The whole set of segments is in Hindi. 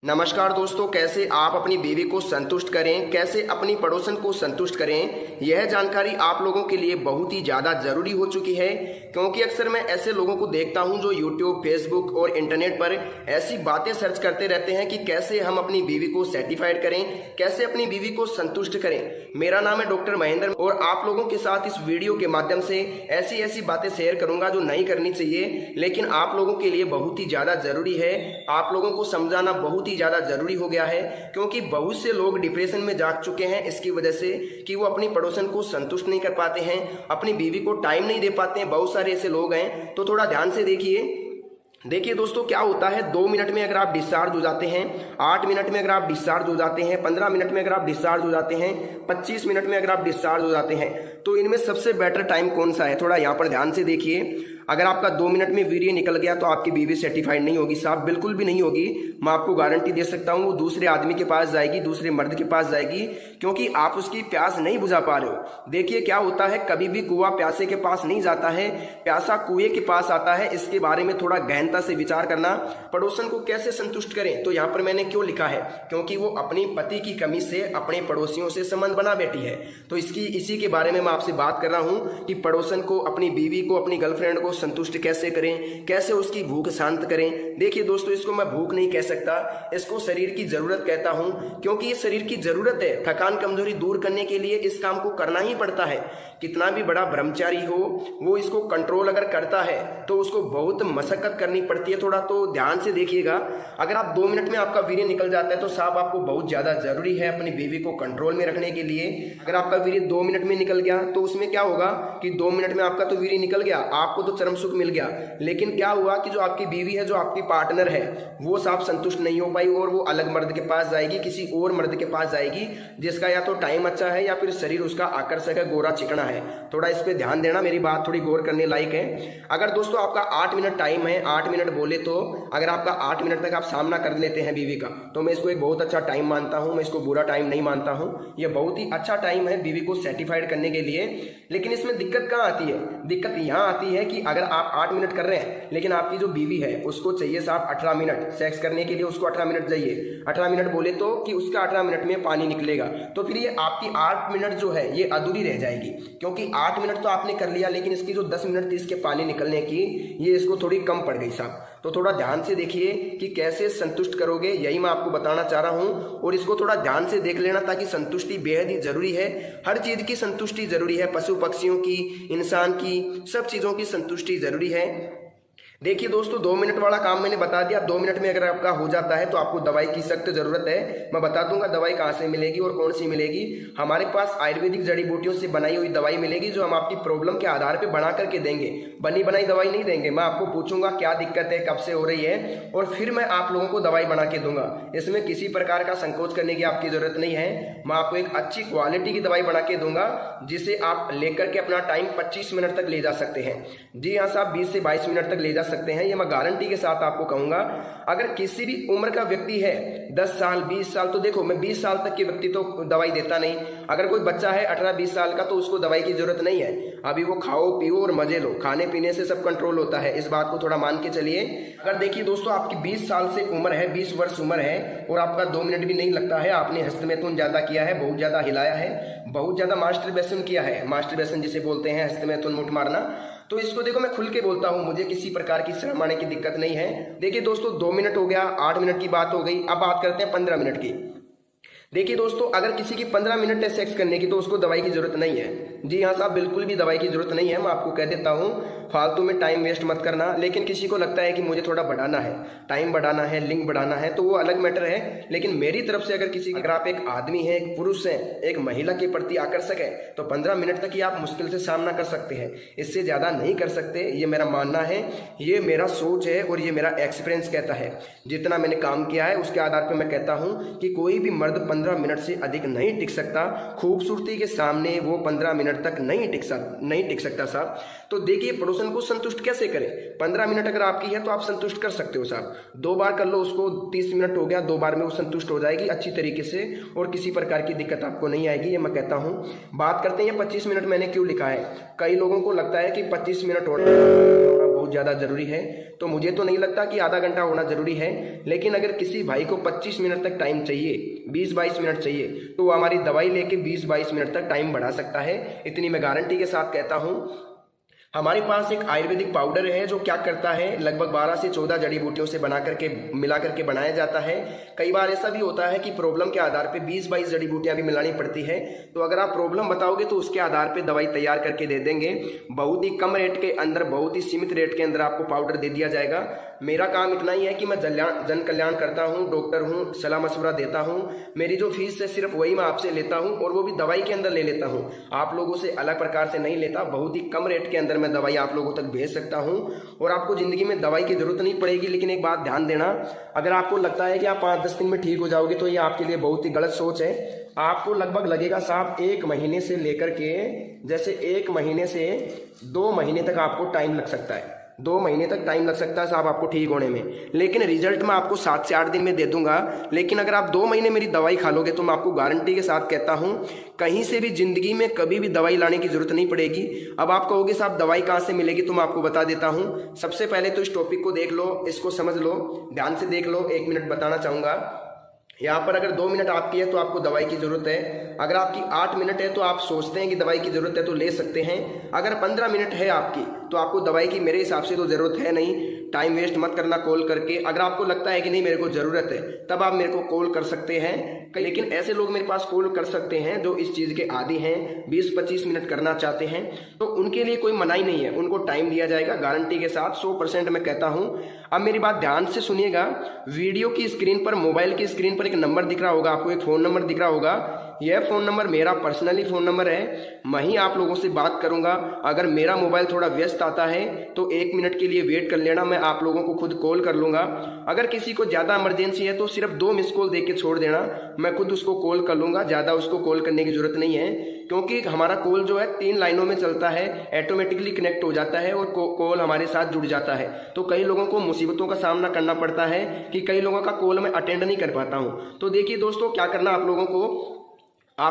नमस्कार दोस्तों, कैसे आप अपनी बीवी को संतुष्ट करें, कैसे अपनी पड़ोसन को संतुष्ट करें, यह जानकारी आप लोगों के लिए बहुत ही ज़्यादा ज़रूरी हो चुकी है। क्योंकि अक्सर मैं ऐसे लोगों को देखता हूं जो YouTube, फेसबुक और इंटरनेट पर ऐसी बातें सर्च करते रहते हैं कि कैसे हम अपनी बीवी को सेटिस्फाइड करें, कैसे अपनी बीवी को संतुष्ट करें। मेरा नाम है डॉक्टर महेंद्र और आप लोगों के साथ इस वीडियो के माध्यम से ऐसी ऐसी बातें शेयर करूंगा जो नहीं करनी चाहिए, लेकिन आप लोगों के लिए बहुत ही ज़्यादा ज़रूरी है। आप लोगों को समझाना बहुत ही ज़्यादा जरूरी हो गया है, क्योंकि बहुत से लोग डिप्रेशन में जा चुके हैं इसकी वजह से कि वो अपनी पड़ोसन को संतुष्ट नहीं कर पाते हैं, अपनी बीवी को टाइम नहीं दे पाते हैं। बहुत सारे ऐसे लोग हैं, तो थोड़ा ध्यान से देखिए दोस्तों, क्या होता है 2 मिनट में अगर आप डिस्चार्ज हो जाते हैं, 8 मिनट में अगर आप डिस्चार्ज हो जाते हैं, 15 मिनट में अगर आप डिस्चार्ज हो जाते हैं, 25 मिनट में अगर आप डिस्चार्ज हो जाते हैं, तो इनमें सबसे बेटर टाइम कौन सा है? थोड़ा यहाँ पर ध्यान से देखिए। अगर आपका 2 मिनट में वीर्य निकल गया तो आपकी बीवी सेटिस्फाइड नहीं होगी साहब, बिल्कुल भी नहीं होगी। मैं आपको गारंटी दे सकता हूँ, वो दूसरे आदमी के पास जाएगी, दूसरे मर्द के पास जाएगी, क्योंकि आप उसकी प्यास नहीं बुझा पा रहे हो। देखिए क्या होता है, कभी भी कुआं प्यासे के पास नहीं जाता है, प्यासा कुएं के पास आता है। इसके बारे में थोड़ा गहनता से विचार करना। पड़ोसन को कैसे संतुष्ट करें, तो यहाँ पर मैंने क्यों लिखा है, क्योंकि वो अपनी पति की कमी से अपने पड़ोसियों से संबंध बना बैठी है। तो इसी के बारे में मैं आपसे बात कर रहा हूँ कि पड़ोसन को, अपनी बीवी को, अपनी गर्लफ्रेंड को संतुष्ट कैसे करें, कैसे उसकी भूख शांत करें। देखिए दोस्तों, इसको मैं भूख नहीं कह सकता, इसको शरीर की जरूरत कहता हूं, क्योंकि ये शरीर की जरूरत है। थकान कमजोरी दूर करने के लिए इस काम को करना ही पड़ता है। कितना भी बड़ा ब्रह्मचारी हो, वो इसको कंट्रोल अगर करता है तो उसको बहुत मशक्कत करनी पड़ती है। थोड़ा तो ध्यान से देखिएगा। अगर आप 2 मिनट में आपका वीर्य निकल जाता है तो साहब आपको बहुत ज्यादा जरूरी है अपनी बीवी को कंट्रोल में रखने के लिए। अगर आपका वीर्य 2 मिनट में निकल गया तो उसमें क्या होगा कि 2 मिनट में आपका तो वीर्य निकल गया, आपको तो चरम सुख मिल गया, लेकिन क्या हुआ कि जो आपकी बीवी है, जो आपकी पार्टनर है, वो साहब संतुष्ट नहीं हो पाई और वो अलग मर्द के पास जाएगी, किसी और मर्द के पास जाएगी, जिसका या तो टाइम अच्छा है या फिर शरीर उसका आकर्षक है, गोरा चिकना है। थोड़ा इस पे ध्यान देना, मेरी बात थोड़ी गौर करने लायक है। अगर दोस्तों आपका 8 मिनट टाइम है, 8 मिनट बोले तो अगर आपका 8 मिनट तक आप सामना कर लेते हैं बीवी का, तो मैं इसको एक बहुत अच्छा टाइम मानता हूं, मैं इसको बुरा टाइम नहीं मानता हूं। यह बहुत ही अच्छा टाइम है बीवी को सेटिस्फाइड करने के लिए। लेकिन इसमें दिक्कत कहाँ आती है? दिक्कत यहाँ आती है कि अगर आप 8 मिनट कर रहे हैं, लेकिन आपकी जो बीवी है उसको चाहिए साहब 18 मिनट सेक्स करने के लिए, उसको 18 मिनट चाहिए। 18 मिनट बोले तो कि उसका 18 मिनट में पानी निकलेगा, तो फिर ये आपकी 8 मिनट जो है ये अधूरी रह जाएगी, क्योंकि 8 मिनट तो आपने कर लिया, लेकिन इसकी जो 10 मिनट थी इसके पानी निकलने की, ये इसको थोड़ी कम पड़ गई साहब। तो थोड़ा ध्यान से देखिए कि कैसे संतुष्ट करोगे, यही मैं आपको बताना चाह रहा हूं। और इसको थोड़ा ध्यान से देख लेना, ताकि संतुष्टि बेहद ही जरूरी है। हर चीज की संतुष्टि जरूरी है, पशु पक्षियों की, इंसान की, सब चीजों की संतुष्टि जरूरी है। देखिए दोस्तों, 2 मिनट वाला काम मैंने बता दिया। 2 मिनट में अगर आपका हो जाता है तो आपको दवाई की सख्त जरूरत है। मैं बता दूंगा दवाई कहाँ से मिलेगी और कौन सी मिलेगी। हमारे पास आयुर्वेदिक जड़ी बूटियों से बनाई हुई दवाई मिलेगी, जो हम आपकी प्रॉब्लम के आधार पर बना करके देंगे। बनी बनाई दवाई नहीं देंगे। मैं आपको पूछूंगा क्या दिक्कत है, कब से हो रही है, और फिर मैं आप लोगों को दवाई बना के दूंगा। इसमें किसी प्रकार का संकोच करने की आपकी जरूरत नहीं है। मैं आपको एक अच्छी क्वालिटी की दवाई बना के दूंगा, जिसे आप लेकर के अपना टाइम 25 मिनट तक ले जा सकते हैं। जी हाँ साहब, 20 से 22 मिनट तक ले जा सकते हैं, ये मैं गारंटी के साथ आपको कहूंगा। अगर किसी भी उम्र का व्यक्ति है, 10 साल 20 साल, तो देखो मैं 20 साल तक के व्यक्ति तो दवाई देता नहीं। अगर कोई बच्चा है 18-20 साल का, तो उसको दवाई की जरूरत नहीं है। अभी वो खाओ पियो और मजे लो, खाने पीने से सब कंट्रोल होता है, इस बात को थोड़ा मान के चलिए। अगर देखिए दोस्तों, आपकी 20 साल से उम्र है, 20 वर्ष उम्र है, और आपका 2 मिनट भी नहीं लगता है, आपने हस्तमैथुन ज्यादा किया है, बहुत ज्यादा हिलाया है, बहुत ज्यादा मास्टरबेशन किया है, मास्टरबेशन जिसे बोलते हैं, हस्तमैथुन मुठ मारना, तो इसको देखो मैं खुल के बोलता हूं, मुझे किसी प्रकार की शर्म आने की दिक्कत नहीं है। देखिए दोस्तों, 2 मिनट हो गया, 8 मिनट की बात हो गई, अब बात करते हैं 15 मिनट की। देखिए दोस्तों, अगर किसी की 15 मिनट है सेक्स करने की, तो उसको दवाई की जरूरत नहीं है। जी हाँ साहब, बिल्कुल भी दवाई की जरूरत नहीं है। मैं आपको कह देता हूँ, फालतू में टाइम वेस्ट मत करना। लेकिन किसी को लगता है कि मुझे थोड़ा बढ़ाना है, टाइम बढ़ाना है, लिंक बढ़ाना है, तो वो अलग मैटर है। लेकिन मेरी तरफ से अगर आप एक आदमी है, एक पुरुष है, एक महिला के प्रति आकर्षक है, तो 15 मिनट तक ही आप मुश्किल से सामना कर सकते हैं, इससे ज्यादा नहीं कर सकते। ये मेरा मानना है, ये मेरा सोच है और ये मेरा एक्सपीरियंस कहता है। जितना मैंने काम किया है उसके आधार पर मैं कहता हूँ कि कोई भी मर्द 15 मिनट से अधिक नहीं टिक सकता। खूबसूरती के सामने वो 15 मिनट तक नहीं टिक सकता साहब। तो देखिए, पड़ोसन को संतुष्ट कैसे करें। 15 मिनट अगर आपकी है तो आप संतुष्ट कर सकते हो साहब। 2 बार कर लो उसको, 30 मिनट हो गया, 2 बार में वो संतुष्ट हो जाएगी अच्छी तरीके से, और किसी प्रकार की दिक्कत आपको नहीं आएगी, ये मैं कहता हूँ। बात करते हैं 25 मिनट मैंने क्यों लिखा है। कई लोगों को लगता है कि 25 मिनट होना बहुत ज़्यादा ज़रूरी है। तो मुझे तो नहीं लगता कि आधा घंटा होना ज़रूरी है, लेकिन अगर किसी भाई को 25 मिनट तक टाइम चाहिए, 20-22 मिनट चाहिए, तो वो हमारी दवाई लेके 20-22 मिनट तक टाइम बढ़ा सकता है। इतनी मैं गारंटी के साथ कहता हूँ। हमारे पास एक आयुर्वेदिक पाउडर है जो क्या करता है, लगभग 12 से 14 जड़ी बूटियों से बना करके मिला करके बनाया जाता है। कई बार ऐसा भी होता है कि प्रॉब्लम के आधार पे 20-22 जड़ी बूटियां भी मिलानी पड़ती है। तो अगर आप प्रॉब्लम बताओगे तो उसके आधार पे दवाई तैयार करके दे देंगे। बहुत ही कम रेट के अंदर, बहुत ही सीमित रेट के अंदर आपको पाउडर दे दिया जाएगा। मेरा काम इतना ही है कि मैं जन कल्याण करता हूँ, डॉक्टर हूँ, सलाह मशवरा देता हूँ। मेरी जो फीस है सिर्फ वही मैं आपसे लेता हूँ, और वो भी दवाई के अंदर ले लेता हूँ, आप लोगों से अलग प्रकार से नहीं लेता। बहुत ही कम रेट के अंदर मैं दवाई आप लोगों तक भेज सकता हूं, और आपको जिंदगी में दवाई की जरूरत नहीं पड़ेगी। लेकिन एक बात ध्यान देना, अगर आपको लगता है कि आप 5-10 दिन में ठीक हो जाओगे तो ये आपके लिए बहुत ही गलत सोच है। आपको लगभग लगेगा साहब 1 महीने से लेकर के, जैसे 1 महीने से 2 महीने तक आपको टाइम लग सकता है। 2 महीने तक टाइम लग सकता है साहब आपको ठीक होने में, लेकिन रिजल्ट मैं आपको 7 से 8 दिन में दे दूंगा। लेकिन अगर आप 2 महीने मेरी दवाई खा लोगे तो मैं आपको गारंटी के साथ कहता हूं, कहीं से भी जिंदगी में कभी भी दवाई लाने की जरूरत नहीं पड़ेगी। अब आप कहोगे साहब दवाई कहाँ से मिलेगी, तो मैं आपको बता देता हूं। सबसे पहले तो इस टॉपिक को देख लो, इसको समझ लो, ध्यान से देख लो। 1 मिनट बताना चाहूंगा। यहाँ पर अगर 2 मिनट आपकी है तो आपको दवाई की जरूरत है। अगर आपकी 8 मिनट है तो आप सोचते हैं कि दवाई की जरूरत है तो ले सकते हैं। अगर 15 मिनट है आपकी तो आपको दवाई की मेरे हिसाब से तो जरूरत है नहीं। टाइम वेस्ट मत करना कॉल करके। अगर आपको लगता है कि नहीं मेरे को जरूरत है, तब आप मेरे को कॉल कर सकते हैं। लेकिन ऐसे लोग मेरे पास कॉल कर सकते हैं जो इस चीज के आदी हैं, 20-25 मिनट करना चाहते हैं, तो उनके लिए कोई मनाही नहीं है, उनको टाइम दिया जाएगा गारंटी के साथ, 100% मैं कहता हूं। अब मेरी बात ध्यान से सुनिएगा। वीडियो की स्क्रीन पर, मोबाइल की स्क्रीन पर एक नंबर दिख रहा होगा आपको, एक फोन नंबर दिख रहा होगा। यह फोन नंबर मेरा पर्सनली फोन नंबर है। मैं ही आप लोगों से बात करूंगा। अगर मेरा मोबाइल थोड़ा व्यस्त आता है तो 1 मिनट के लिए वेट कर लेना, मैं आप लोगों को खुद कॉल कर लूंगा। अगर किसी को ज्यादा इमरजेंसी है तो सिर्फ 2 मिस कॉल दे के छोड़ देना, मैं खुद उसको कॉल कर लूंगा। ज्यादा उसको कॉल करने की जरूरत नहीं है, क्योंकि हमारा कॉल जो है 3 लाइनों में चलता है, ऑटोमेटिकली कनेक्ट हो जाता है और कॉल हमारे साथ जुड़ जाता है। तो कई लोगों को मुसीबतों का सामना करना पड़ता है कि कई लोगों का कॉल मैं अटेंड नहीं कर पाता हूं। तो देखिए दोस्तों, क्या करना आप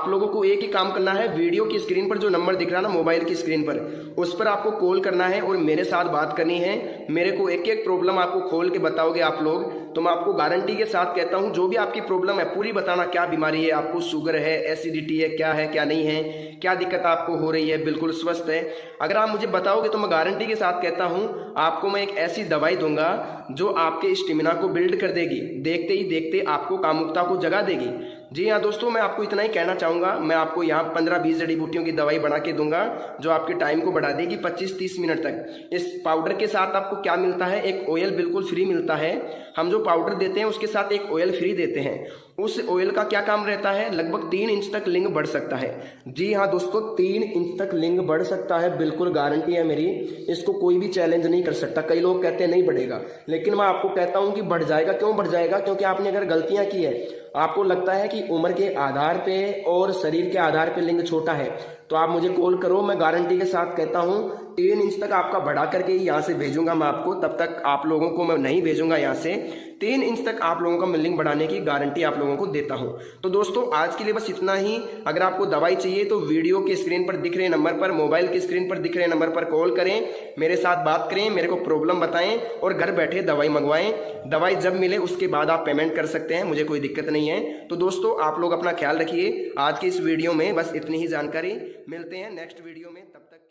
लोगों को एक ही काम करना है। वीडियो की स्क्रीन पर जो नंबर दिख रहा है ना, मोबाइल की स्क्रीन पर, उस पर आपको कॉल करना है और मेरे साथ बात करनी है। मेरे को एक एक प्रॉब्लम आपको खोल के बताओगे आप लोग, तो मैं आपको गारंटी के साथ कहता हूं, जो भी आपकी प्रॉब्लम है पूरी बताना। क्या बीमारी है आपको, शुगर है, एसिडिटी है, क्या नहीं है, क्या दिक्कत आपको हो रही है, बिल्कुल स्वस्थ है। अगर आप मुझे बताओगे तो मैं गारंटी के साथ कहता हूं, आपको मैं एक ऐसी दवाई दूंगा जो आपके स्टेमिना को बिल्ड कर देगी, देखते ही देखते आपको कामुकता को जगा देगी। जी हाँ दोस्तों, मैं आपको इतना ही कहना चाहूंगा। मैं आपको यहाँ 15-20 जड़ी बूटियों की दवाई बना के दूंगा जो आपके टाइम को बढ़ा देगी 25-30 मिनट तक। इस पाउडर के साथ आपको क्या मिलता है, एक ऑयल बिल्कुल फ्री मिलता है। हम जो पाउडर देते हैं उसके साथ एक ऑयल फ्री देते हैं। उस ऑयल का क्या काम रहता है, लगभग 3 इंच तक लिंग बढ़ सकता है। जी हाँ दोस्तों, 3 इंच तक लिंग बढ़ सकता है, बिल्कुल गारंटी है मेरी। इसको कोई भी चैलेंज नहीं कर सकता। कई लोग कहते हैं नहीं बढ़ेगा, लेकिन मैं आपको कहता हूं कि बढ़ जाएगा। क्यों बढ़ जाएगा, क्योंकि आपने अगर गलतियां की है, आपको लगता है कि उम्र के आधार पे और शरीर के आधार पे लिंग छोटा है, तो आप मुझे कॉल करो। मैं गारंटी के साथ कहता हूं 3 इंच तक आपका बढ़ा करके यहाँ से भेजूंगा मैं आपको। तब तक आप लोगों को मैं नहीं भेजूंगा यहाँ से। 3 इंच तक आप लोगों का मैं लिंग बढ़ाने की गारंटी आप लोगों को देता हूं। तो दोस्तों आज के लिए बस इतना ही। अगर आपको दवाई चाहिए तो वीडियो की स्क्रीन पर दिख रहे नंबर पर, मोबाइल की स्क्रीन पर दिख रहे नंबर पर कॉल करें, मेरे साथ बात करें, मेरे को प्रॉब्लम बताएं और घर बैठे दवाई मंगवाएं। दवाई जब मिले उसके बाद आप पेमेंट कर सकते हैं, मुझे कोई दिक्कत नहीं है। तो दोस्तों आप लोग अपना ख्याल रखिए। आज की इस वीडियो में बस इतनी ही जानकारी। मिलते हैं नेक्स्ट वीडियो में, तब तक